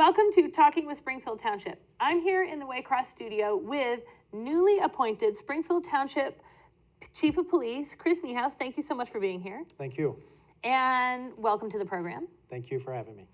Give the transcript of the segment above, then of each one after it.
Welcome to Talking with Springfield Township. I'm here in the Waycross studio with newly appointed Springfield Township Chief of Police, Chris Niehaus. Thank you so much for being here. Thank you. And welcome to the program. Thank you for having me.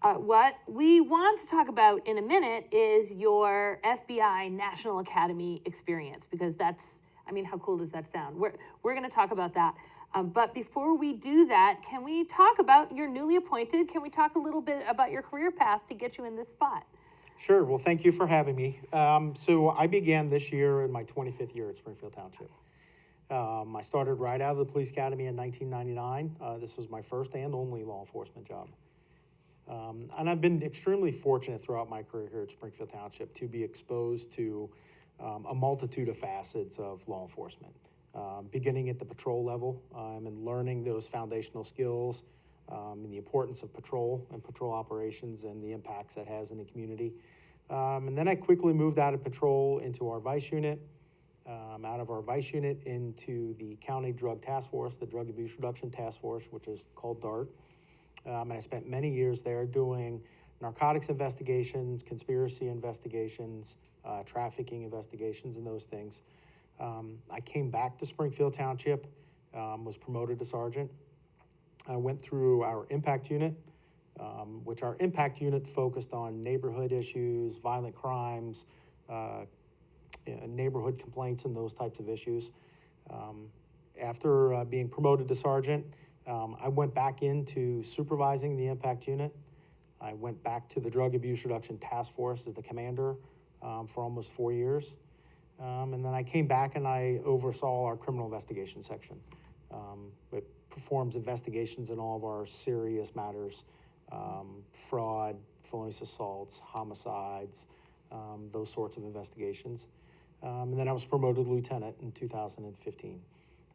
What we want to talk about in a minute is your FBI National Academy experience, because that's, I mean, how cool does that sound? We're going to talk about that. But before we do that, can we talk about your newly appointed? Can we talk a little bit about your career path to get you in this spot? Sure. Well, thank you for having me. So I began this year in my 25th year at Springfield Township. I started right out of the police academy in 1999. This was my first and only law enforcement job. And I've been extremely fortunate throughout my career here at Springfield Township to be exposed to a multitude of facets of law enforcement, beginning at the patrol level and learning those foundational skills and the importance of patrol and patrol operations and the impacts that has in the community. And then I quickly moved out of patrol into our vice unit, out of our vice unit into the county drug task force, the Drug Abuse Reduction Task Force, which is called DART. And I spent many years there doing narcotics investigations, conspiracy investigations, trafficking investigations, and those things. I came back to Springfield Township, was promoted to sergeant. I went through our impact unit, which our impact unit focused on neighborhood issues, violent crimes, neighborhood complaints, and those types of issues. After being promoted to sergeant, I went back into supervising the impact unit. I went back to the Drug Abuse Reduction Task Force as the commander for almost 4 years. And then I came back and I oversaw our criminal investigation section. It performs investigations in all of our serious matters, fraud, felonious assaults, homicides, those sorts of investigations. And then I was promoted to lieutenant in 2015.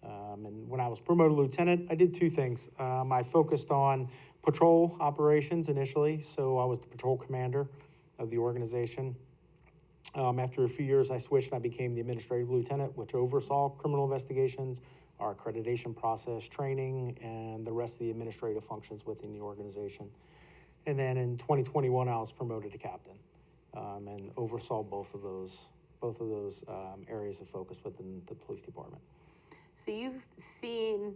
And when I was promoted to lieutenant, I did two things. I focused on patrol operations initially, so I was the patrol commander of the organization. After a few years, I switched and I became the administrative lieutenant, which oversaw criminal investigations, our accreditation process, training, and the rest of the administrative functions within the organization. And then in 2021, I was promoted to captain and oversaw both of those areas of focus within the police department. So you've seen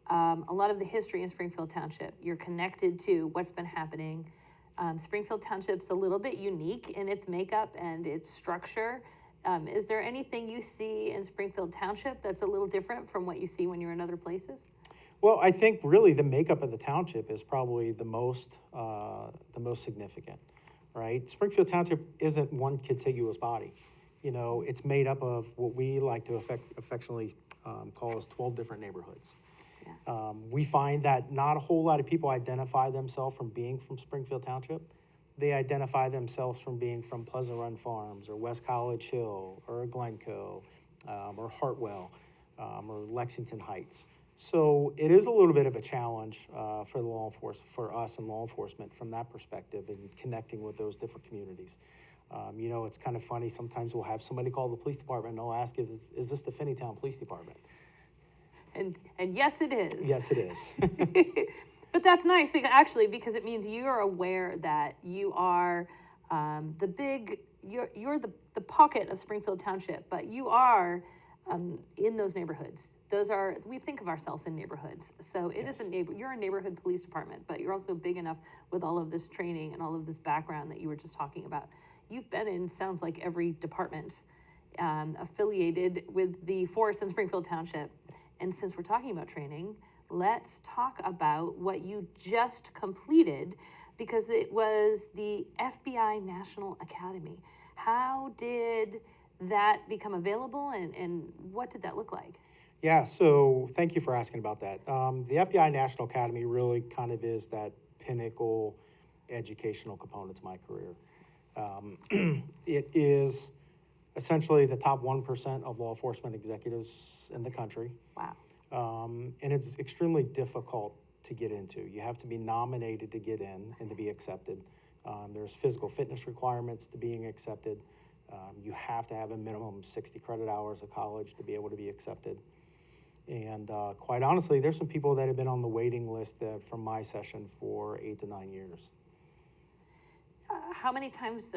a lot of the history in Springfield Township. You're connected to what's been happening. Springfield Township's a little bit unique in its makeup and its structure. Is there anything you see in Springfield Township that's a little different from what you see when you're in other places? Well, I think really the makeup of the township is probably the most significant, right? Springfield Township isn't one contiguous body. You know, it's made up of what we like to affectionately call as 12 different neighborhoods. Yeah. We find that not a whole lot of people identify themselves from being from Springfield Township. They identify themselves from being from Pleasant Run Farms or West College Hill or Glencoe or Hartwell or Lexington Heights. So it is a little bit of a challenge for us in law enforcement from that perspective and connecting with those different communities. You know, it's kind of funny. Sometimes we'll have somebody call the police department and they'll ask, is this the Finneytown Police Department? And yes, it is. Yes, it is. But that's nice because it means you are aware that you are you're the pocket of Springfield Township, but you are in those neighborhoods. We think of ourselves in neighborhoods. So it is you're a neighborhood police department, but you're also big enough with all of this training and all of this background that you were just talking about. You've been in, sounds like, every department affiliated with the force in Springfield Township. And since we're talking about training, let's talk about what you just completed, because it was the FBI National Academy. How did that become available, and what did that look like? Yeah, so thank you for asking about that. The FBI National Academy really kind of is that pinnacle educational component to my career. It is essentially the top 1% of law enforcement executives in the country. Wow. And it's extremely difficult to get into. You have to be nominated to get in and to be accepted. There's physical fitness requirements to being accepted. You have to have a minimum 60 credit hours of college to be able to be accepted. And quite honestly, there's some people that have been on the waiting list from my session for 8 to 9 years. How many times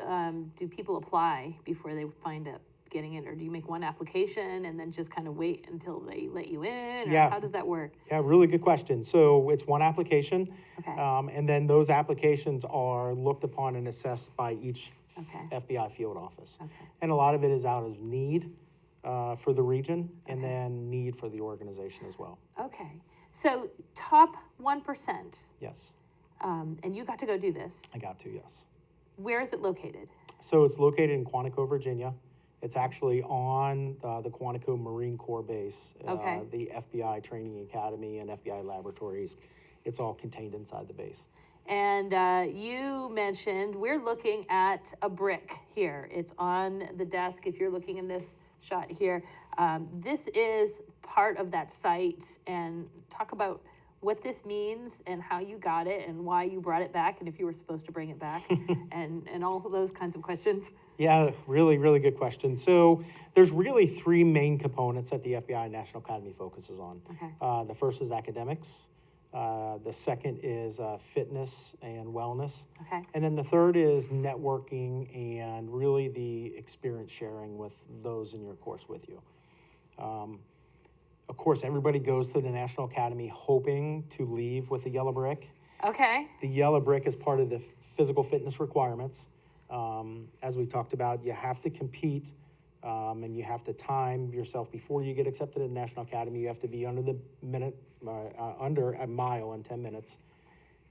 do people apply before they find up getting it, or do you make one application and then just kind of wait until they let you in, or Yeah. how does that work? Yeah, really good question. So it's one application, Okay. and then those applications are looked upon and assessed by each Okay. FBI field office. Okay. And a lot of it is out of need for the region, and then need for the organization as well. Okay. So top 1%, Yes, and you got to go do this. I got to, yes. Where is it located? So it's located in Quantico, Virginia. It's actually on the Quantico Marine Corps base, Okay. the FBI Training Academy and FBI laboratories. It's all contained inside the base. And you mentioned we're looking at a brick here. It's on the desk if you're looking in this shot here. This is part of that site, and talk about what this means and how you got it and why you brought it back and if you were supposed to bring it back and all of those kinds of questions. Yeah, really, really good question. So there's really three main components that the FBI National Academy focuses on. Okay. The first is academics. The second is fitness and wellness. Okay. And then the third is networking and really the experience sharing with those in your course with you. Of course, everybody goes to the National Academy hoping to leave with a yellow brick. Okay. The yellow brick is part of the physical fitness requirements. As we talked about, you have to compete and you have to time yourself before you get accepted at the National Academy. You have to be under a mile in 10 minutes.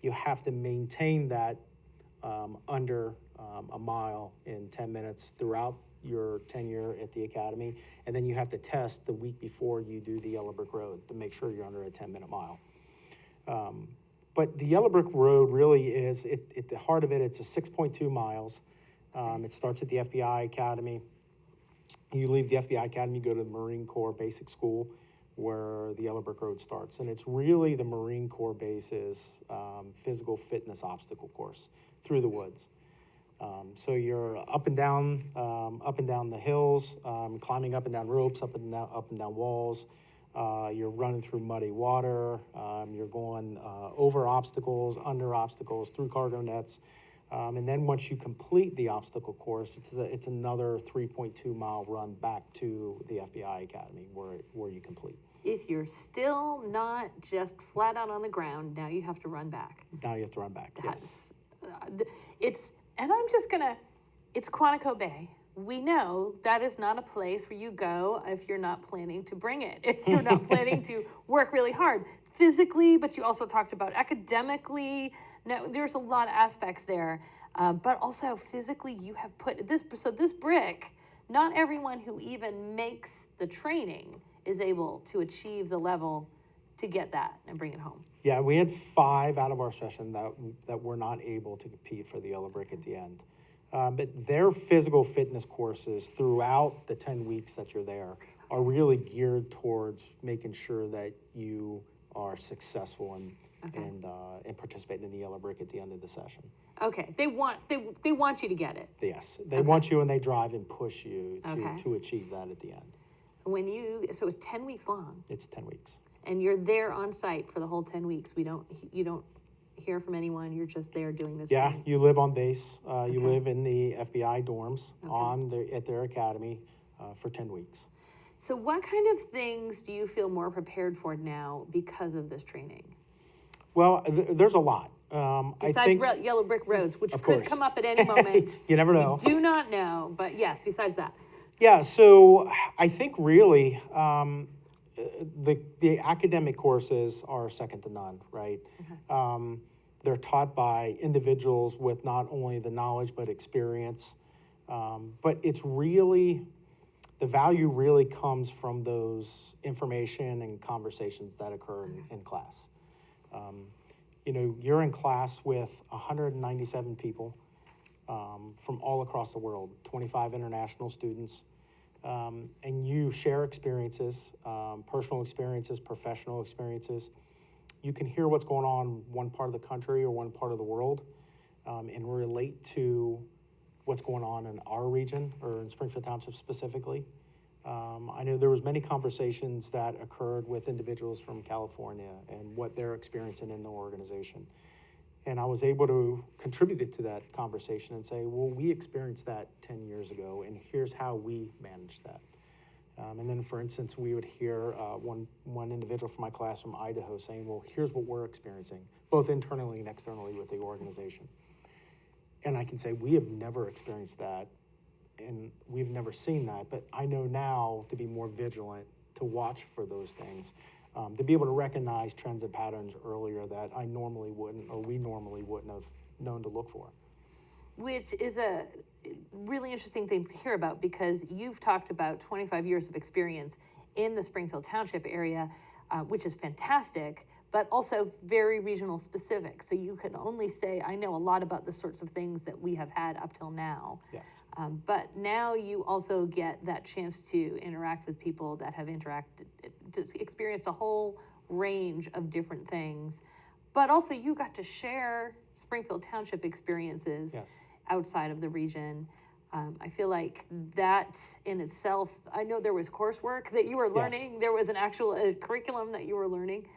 You have to maintain that under a mile in 10 minutes throughout your tenure at the academy, and then you have to test the week before you do the Yellow Brick Road to make sure you're under a 10-minute mile. But the Yellow Brick Road really is, at the heart of it, it's a 6.2 miles. It starts at the FBI Academy. You leave the FBI Academy, you go to the Marine Corps Basic School, where the Yellow Brick Road starts. And it's really the Marine Corps base's physical fitness obstacle course through the woods. So you're up and down the hills, climbing up and down ropes, up and down walls. You're running through muddy water. You're going over obstacles, under obstacles, through cargo nets. And then once you complete the obstacle course, it's another 3.2 mile run back to the FBI Academy where you complete. If you're still not just flat out on the ground, now you have to run back. Now you have to run back. Yes. And I'm just gonna, it's Quantico Bay. We know that is not a place where you go if you're not planning to bring it, if you're not planning to work really hard physically, but you also talked about academically. Now, there's a lot of aspects there, but also physically you have put this, so this brick, not everyone who even makes the training is able to achieve the level to get that and bring it home. Yeah, we had 5 out of our session that were not able to compete for the Yellow Brick at the end. But their physical fitness courses throughout the 10 weeks that you're there are really geared towards making sure that you are successful and participating in the Yellow Brick at the end of the session. Okay, they want you to get it. Yes, they want you and they drive and push you Okay. to achieve that at the end. So it's 10 weeks long. It's 10 weeks. And you're there on site for the whole 10 weeks. You don't hear from anyone. You're just there doing this. Yeah, training. you live on base. You Okay. live in the FBI dorms at their academy for 10 weeks. So what kind of things do you feel more prepared for now because of this training? Well, there's a lot. Besides yellow brick roads, which Of could course. come up at any moment. You never know. Do not know, but yes, besides that. Yeah, so I think really the academic courses are second to none, right? They're taught by individuals with not only the knowledge but experience. But it's really, the value really comes from those information and conversations that occur in class. You're in class with 197 people from all across the world, 25 international students, and you share experiences, personal experiences, professional experiences. You can hear what's going on in one part of the country or one part of the world and relate to what's going on in our region or in Springfield Township specifically. I know there was many conversations that occurred with individuals from California and what they're experiencing in the organization. And I was able to contribute to that conversation and say, well, we experienced that 10 years ago, and here's how we managed that. And then, for instance, we would hear one individual from my class from Idaho saying, well, here's what we're experiencing, both internally and externally with the organization. And I can say, we have never experienced that, and we've never seen that, but I know now to be more vigilant, to watch for those things, to be able to recognize trends and patterns earlier that I normally wouldn't, or we normally wouldn't have known to look for. Which is a really interesting thing to hear about, because you've talked about 25 years of experience in the Springfield Township area, which is fantastic, but also very regional specific. So you can only say, I know a lot about the sorts of things that we have had up till now. Yes. But now you also get that chance to interact with people that have experienced a whole range of different things. But also you got to share Springfield Township experiences. Yes. Outside of the region. I feel like that in itself, I know there was coursework that you were learning. Yes. There was an actual curriculum that you were learning.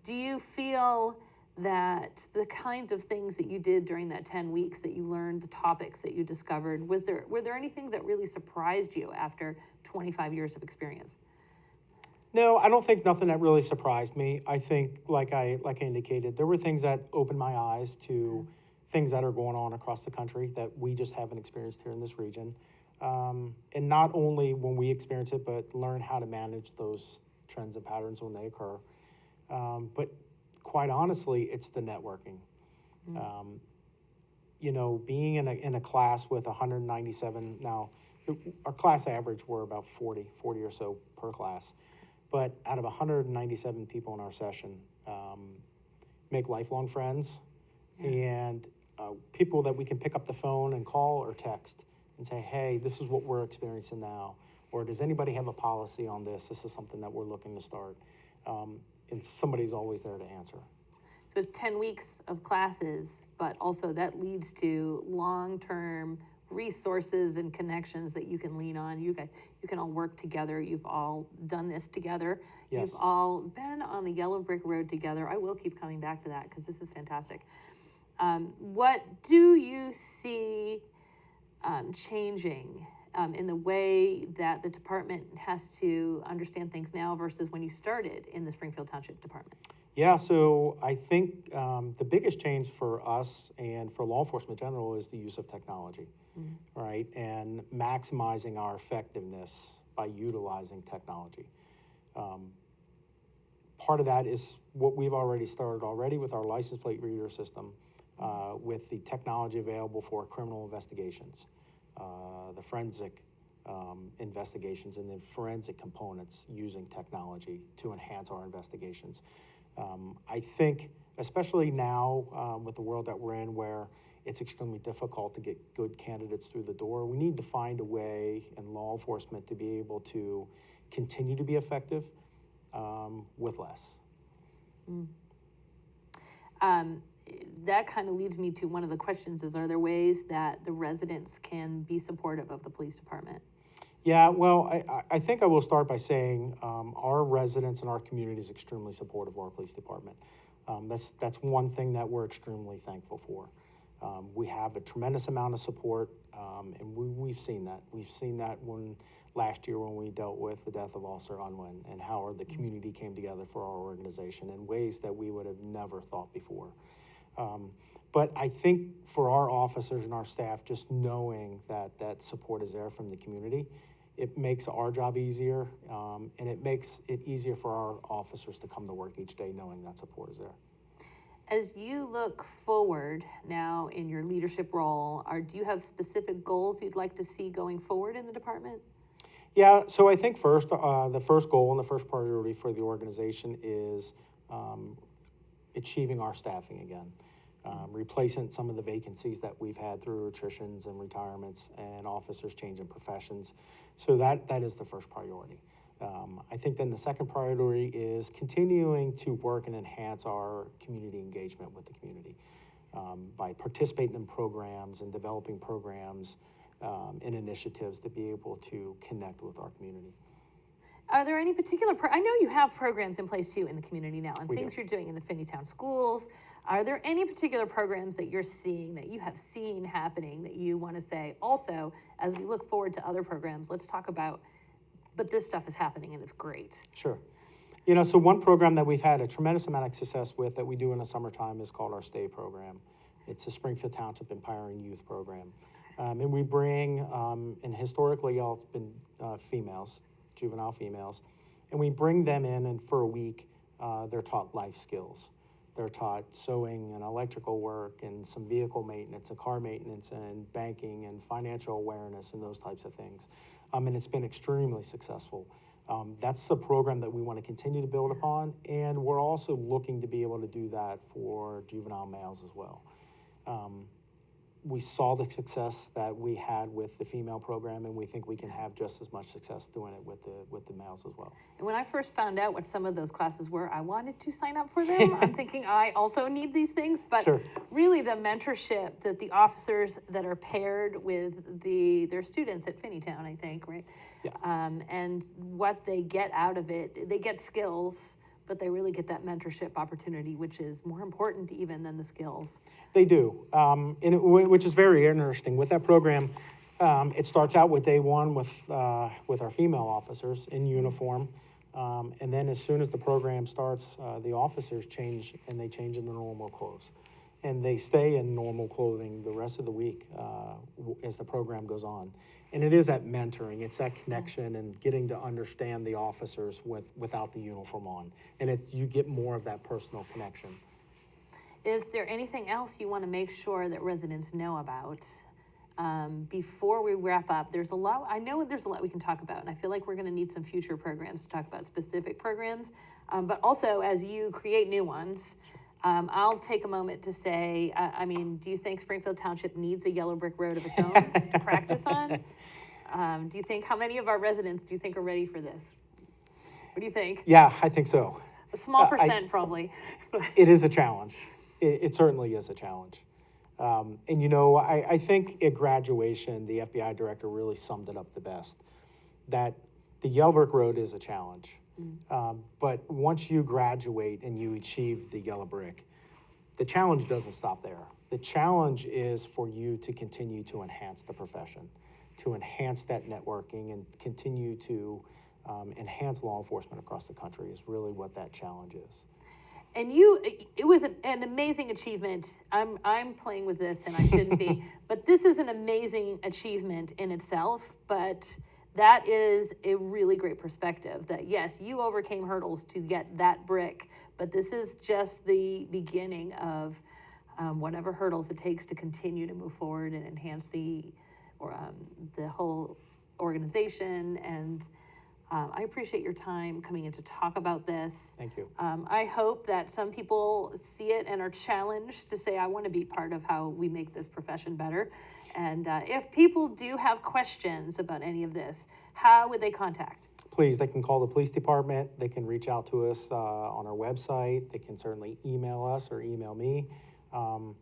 Do you feel that the kinds of things that you did during that 10 weeks that you learned, the topics that you discovered, were there any things that really surprised you after 25 years of experience? No, I don't think nothing that really surprised me. I think, like I indicated, there were things that opened my eyes to things that are going on across the country that we just haven't experienced here in this region. And not only when we experience it, but learn how to manage those trends and patterns when they occur. But quite honestly, it's the networking. Being in a class with 197, now our class average were about 40 or so per class. But out of 197 people in our session, make lifelong friends, and people that we can pick up the phone and call or text and say, hey, this is what we're experiencing now. Or does anybody have a policy on this? This is something that we're looking to start. And somebody's always there to answer. So it's 10 weeks of classes, but also that leads to long-term resources and connections that you can lean on. You can all work together. You've all done this together. Yes. You've all been on the yellow brick road together. I will keep coming back to that because this is fantastic. What do you see changing in the way that the department has to understand things now versus when you started in the Springfield Township Department? Yeah, so I think the biggest change for us and for law enforcement in general is the use of technology, right? And maximizing our effectiveness by utilizing technology. Part of that is what we've already started with our license plate reader system, with the technology available for criminal investigations, the forensic investigations, and the forensic components using technology to enhance our investigations. I think, especially now with the world that we're in, where it's extremely difficult to get good candidates through the door, we need to find a way in law enforcement to be able to continue to be effective with less. That kind of leads me to one of the questions is, are there ways that the residents can be supportive of the police department? Yeah, well, I think I will start by saying our residents and our community is extremely supportive of our police department. That's one thing that we're extremely thankful for. We have a tremendous amount of support, and we've seen that. We've seen that last year when we dealt with the death of Officer Unwin and how the community came together for our organization in ways that we would have never thought before. But I think for our officers and our staff, just knowing that support is there from the community, it makes our job easier, and it makes it easier for our officers to come to work each day knowing that support is there. As you look forward now in your leadership role, do you have specific goals you'd like to see going forward in the department? Yeah, so I think first, the first goal and the first priority for the organization is achieving our staffing again. Replacing some of the vacancies that we've had through attritions and retirements and officers changing professions. So that is the first priority. I think then the second priority is continuing to work and enhance our community engagement with the community by participating in programs and developing programs and initiatives to be able to connect with our community. Are there any particular, I know you have programs in place too in the community now and We things do. you're doing in the Finneytown schools. Are there any particular programs that you're seeing, that you have seen happening, that you want to say also, as we look forward to other programs, let's talk about, but this stuff is happening and it's great. Sure. You know, so one program that we've had a tremendous amount of success with that we do in the summertime is called our STAY program. It's a Springfield Township Empowering Youth program. And we bring, and historically all it's been females, juvenile females, and we bring them in and for a week they're taught life skills. They're taught sewing and electrical work and some vehicle maintenance and car maintenance and banking and financial awareness and those types of things. And it's been extremely successful. That's a program that we want to continue to build upon, and we're also looking to be able to do that for juvenile males as well. We saw the success that we had with the female program, and we think we can have just as much success doing it with the males as well. And when I first found out what some of those classes were, I wanted to sign up for them. I'm thinking I also need these things, but Sure. really the mentorship that the officers that are paired with their students at Finneytown, I think, right? Yes. And what they get out of it, they get skills, but they really get that mentorship opportunity, which is more important even than the skills. They do, which is very interesting. With that program, it starts out with day one with our female officers in uniform, and then as soon as the program starts, the officers change, and they change into normal clothes. And they stay in normal clothing the rest of the week as the program goes on. And it is that mentoring, it's that connection and getting to understand the officers without the uniform on. And you get more of that personal connection. Is there anything else you want to make sure that residents know about? Before we wrap up, I know there's a lot we can talk about, and I feel like we're going to need some future programs to talk about specific programs. But also, as you create new ones, I'll take a moment to say, do you think Springfield Township needs a yellow brick road of its own to practice on? How many of our residents do you think are ready for this? What do you think? Yeah, I think so. A small percent, probably. It is a challenge. It certainly is a challenge. I think at graduation, the FBI director really summed it up the best, that the yellow brick road is a challenge. But once you graduate and you achieve the yellow brick, the challenge doesn't stop there. The challenge is for you to continue to enhance the profession, to enhance that networking and continue to enhance law enforcement across the country is really what that challenge is. And it was an amazing achievement. I'm playing with this and I shouldn't be, but this is an amazing achievement in itself, but that is a really great perspective that yes, you overcame hurdles to get that brick, but this is just the beginning of whatever hurdles it takes to continue to move forward and enhance the whole organization. And I appreciate your time coming in to talk about this. Thank you. I hope that some people see it and are challenged to say, I want to be part of how we make this profession better. And if people do have questions about any of this, how would they contact? Please, they can call the police department. They can reach out to us on our website. They can certainly email us or email me. Our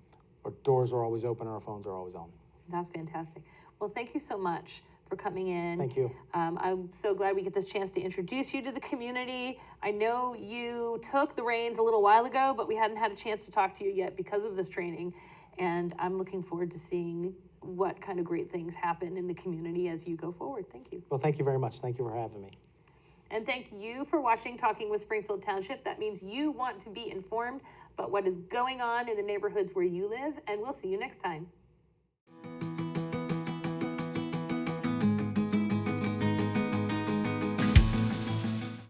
doors are always open and our phones are always on. That's fantastic. Well, thank you so much for coming in. Thank you. I'm so glad we get this chance to introduce you to the community. I know you took the reins a little while ago, but we hadn't had a chance to talk to you yet because of this training. And I'm looking forward to seeing what kind of great things happen in the community as you go forward. Thank you. Well, thank you very much. Thank you for having me. And thank you for watching Talking with Springfield Township. That means you want to be informed about what is going on in the neighborhoods where you live, and we'll see you next time.